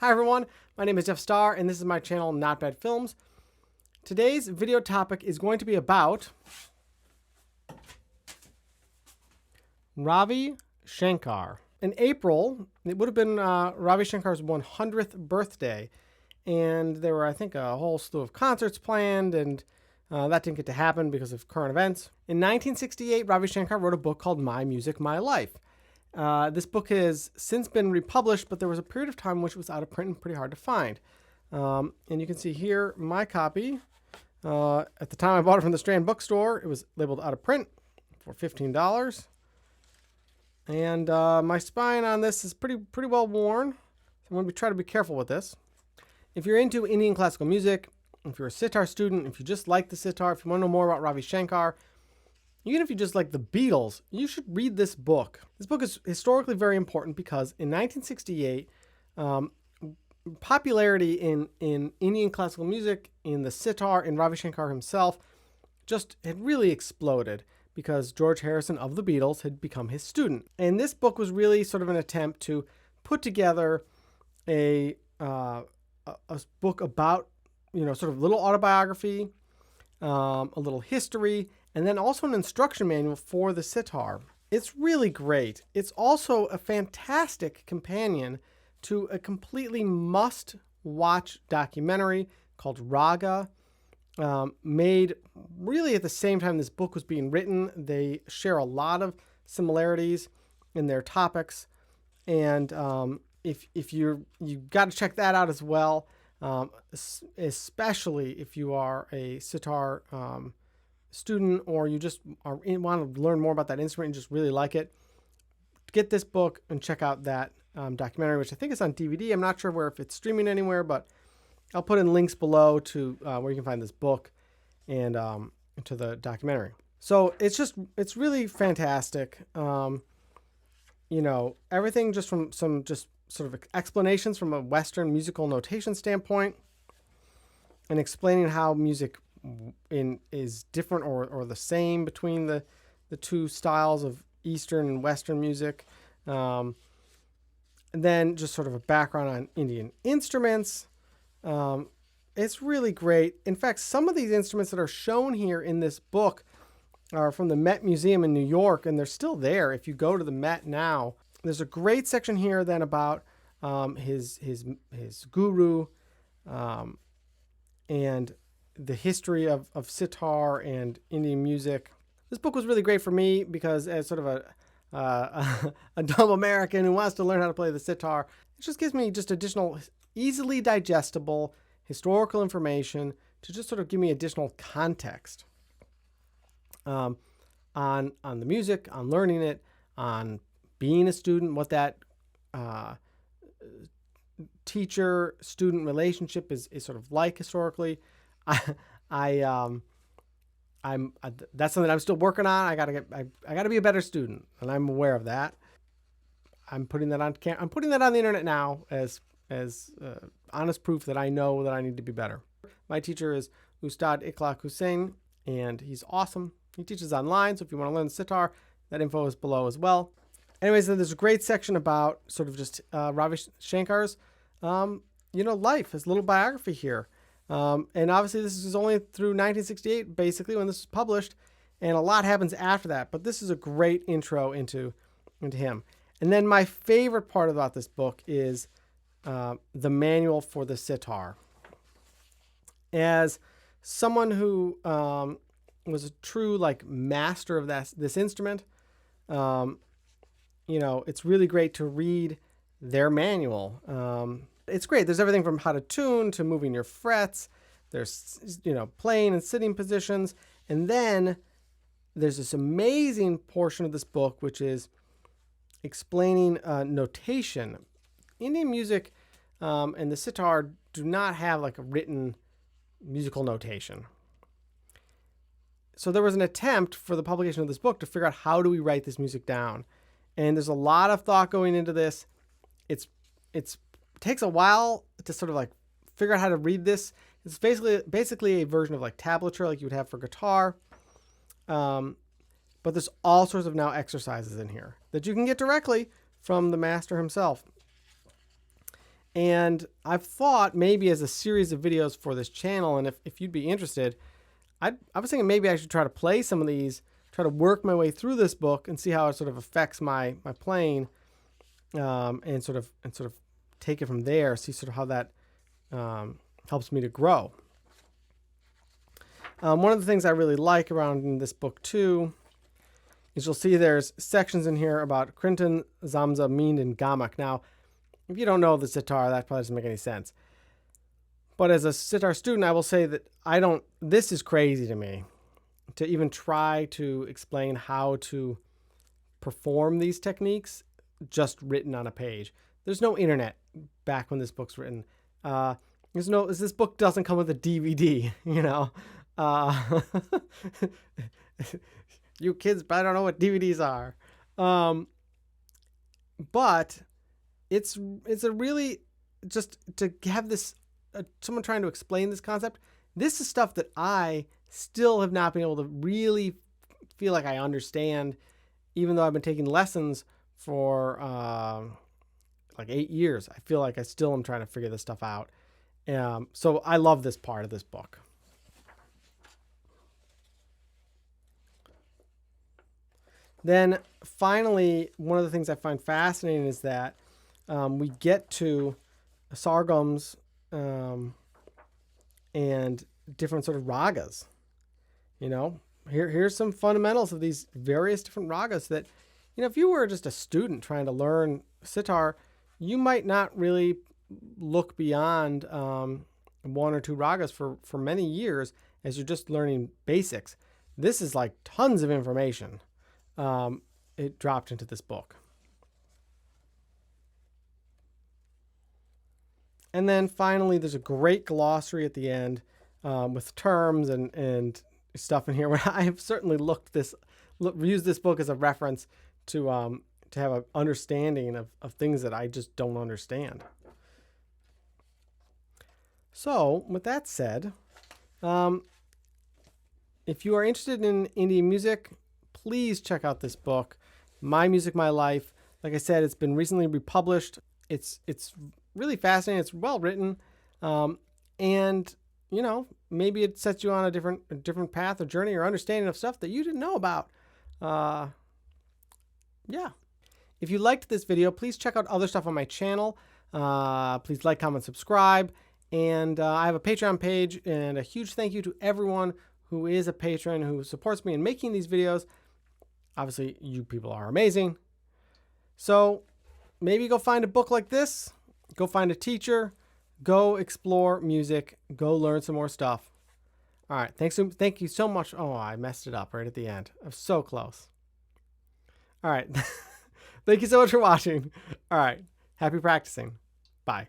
Hi everyone, my name is Jeff Starr and this is my channel Not Bad Films. Today's video topic is going to be about Ravi Shankar. In April, it would have been Ravi Shankar's 100th birthday, and there were, I think, a whole slew of concerts planned, and that didn't get to happen because of current events. In 1968, Ravi Shankar wrote a book called My Music, My Life. This book has since been republished, but there was a period of time in which it was out of print and pretty hard to find. And you can see here my copy. At the time I bought it from the Strand bookstore, it was labeled out of print for $15. And my spine on this is pretty well worn, so I'm going to try to be careful with this. If you're into Indian classical music, if you're a sitar student, if you just like the sitar, if you want to know more about Ravi Shankar, even if you just like the Beatles, you should read this book. This book is historically very important because in 1968, popularity in Indian classical music, in the sitar, and Ravi Shankar himself just had really exploded because George Harrison of the Beatles had become his student. And this book was really sort of an attempt to put together a book about, sort of little autobiography, a little history, and then also an instruction manual for the sitar. It's really great. It's also a fantastic companion to a completely must-watch documentary called Raga, made really at the same time this book was being written. They share a lot of similarities in their topics, and if you got to check that out as well, especially if you are a sitar student or you just want to learn more about that instrument and just really like it. Get this book and check out that documentary, which I think is on DVD. I'm not sure if it's streaming anywhere, but I'll put in links below to where you can find this book and to the documentary. So it's really fantastic. Everything just from some just sort of explanations from a Western musical notation standpoint, and explaining how music is different or the same between the two styles of Eastern and Western music. And then just sort of a background on Indian instruments. It's really great. In fact, some of these instruments that are shown here in this book are from the Met Museum in New York, and they're still there. If you go to the Met now, there's a great section here then about his guru and the history of sitar and Indian music. This book was really great for me because as sort of a dumb American who wants to learn how to play the sitar, it just gives me just additional easily digestible historical information to just sort of give me additional context on the music, on learning it, on being a student, what that teacher-student relationship is sort of like historically. That's something I'm still working on. I gotta be a better student, and I'm aware of that. I'm putting that on the internet now as honest proof that I know that I need to be better. My teacher is Ustad Ikhlaq Hussain, and he's awesome. He teaches online, so if you want to learn the sitar, that info is below as well. Anyways, there's a great section about sort of just Ravi Shankar's life, his little biography here. And obviously this is only through 1968, basically, when this was published, and a lot happens after that. But this is a great intro into him. And then my favorite part about this book is the manual for the sitar. As someone who was a true master of this instrument, it's really great to read their manual. It's great. There's everything from how to tune to moving your frets. There's, playing and sitting positions. And then there's this amazing portion of this book, which is explaining notation. Indian music and the sitar do not have a written musical notation. So there was an attempt for the publication of this book to figure out how do we write this music down. And there's a lot of thought going into this. It takes a while to sort of figure out how to read this. It's basically a version of tablature like you would have for guitar. But there's all sorts of now exercises in here that you can get directly from the master himself. And I've thought maybe as a series of videos for this channel, and if you'd be interested, I was thinking maybe I should try to play some of these, try to work my way through this book and see how it sort of affects my playing, and sort of take it from there, see sort of how that helps me to grow. One of the things I really like around in this book too is you'll see there's sections in here about Krinten, Zamza, Mind, and Gamak. Now, if you don't know the sitar, that probably doesn't make any sense. But as a sitar student, I will say that this is crazy to me, to even try to explain how to perform these techniques just written on a page. There's no internet back when this book's written. This book doesn't come with a DVD, you know. You kids probably don't know what DVDs are. But it's a really, just to have this, someone trying to explain this concept, this is stuff that I still have not been able to really feel like I understand, even though I've been taking lessons for like 8 years. I feel like I still am trying to figure this stuff out. So I love this part of this book. Then finally, one of the things I find fascinating is that we get to sargams and different sort of ragas. You know, here's some fundamentals of these various different ragas that, you know, if you were just a student trying to learn sitar, you might not really look beyond 1 or 2 ragas for many years as you're just learning basics. This is like tons of information. It dropped into this book. And then finally, there's a great glossary at the end with terms and stuff in here. Where I have certainly used this book as a reference to have an understanding of things that I just don't understand. So with that said, if you are interested in indie music, please check out this book, My Music, My Life. Like I said, it's been recently republished. It's really fascinating. It's well written, and you know, maybe it sets you on a different path or journey or understanding of stuff that you didn't know about. Yeah. If you liked this video, please check out other stuff on my channel. Please like, comment, subscribe, and I have a Patreon page. And a huge thank you to everyone who is a patron who supports me in making these videos. Obviously, you people are amazing. So maybe go find a book like this. Go find a teacher. Go explore music. Go learn some more stuff. All right. Thank you so much. Oh, I messed it up right at the end. I'm so close. All right. Thank you so much for watching. All right. Happy practicing. Bye.